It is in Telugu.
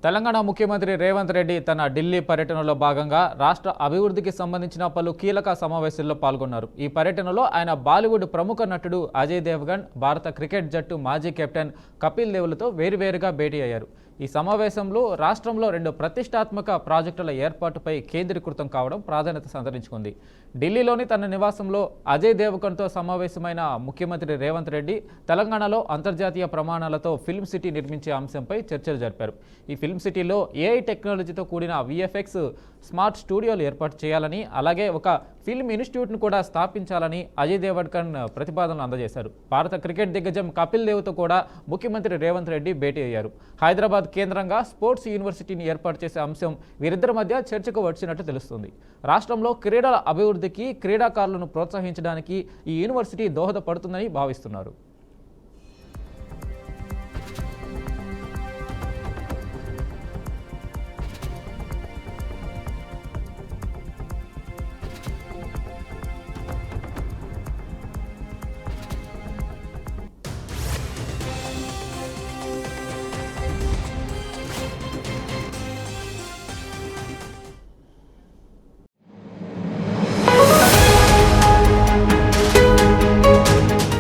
తెలంగాణ ముఖ్యమంత్రి రేవంత్ రెడ్డి తన ఢిల్లీ పర్యటనలో భాగంగా రాష్ట్ర అభివృద్ధికి సంబంధించిన పలు కీలక సమావేశాల్లో పాల్గొన్నారు. ఈ పర్యటనలో ఆయన బాలీవుడ్ ప్రముఖ నటుడు అజయ్ దేవగన్, భారత క్రికెట్ జట్టు మాజీ కెప్టెన్ కపిల్ దేవ్లతో వేరువేరుగా భేటీ అయ్యారు. ఈ సమావేశంలో రాష్ట్రంలో 2 ప్రతిష్టాత్మక ప్రాజెక్టుల ఏర్పాటుపై కేంద్రీకృతం కావడం ప్రాధాన్యత సంతరించుకుంది. ఢిల్లీలోని తన నివాసంలో అజయ్ దేవగన్తో సమావేశమైన ముఖ్యమంత్రి రేవంత్ రెడ్డి తెలంగాణలో అంతర్జాతీయ ప్రమాణాలతో ఫిల్మ్ సిటీ నిర్మించే అంశంపై చర్చలు జరిపారు. ఈ ఫిల్మ్ సిటీలో ఏఐ టెక్నాలజీతో కూడిన విఎఫ్ఎక్స్ స్మార్ట్ స్టూడియోలు ఏర్పాటు చేయాలని, అలాగే ఒక ఫిల్మ్ ఇన్స్టిట్యూట్ను కూడా స్థాపించాలని అజయ్ దేవగన్ ప్రతిపాదనలు అందజేశారు. భారత క్రికెట్ దిగ్గజం కపిల్ దేవ్తో కూడా ముఖ్యమంత్రి రేవంత్ రెడ్డి భేటీ అయ్యారు. హైదరాబాద్ కేంద్రంగా స్పోర్ట్స్ యూనివర్సిటీని ఏర్పాటు చేసే అంశం వీరిద్దరి మధ్య చర్చకు వచ్చినట్టు తెలుస్తుంది. రాష్ట్రంలో క్రీడల అభివృద్ధికి, క్రీడాకారులను ప్రోత్సహించడానికి ఈ యూనివర్సిటీ దోహదపడుతుందని భావిస్తున్నారు.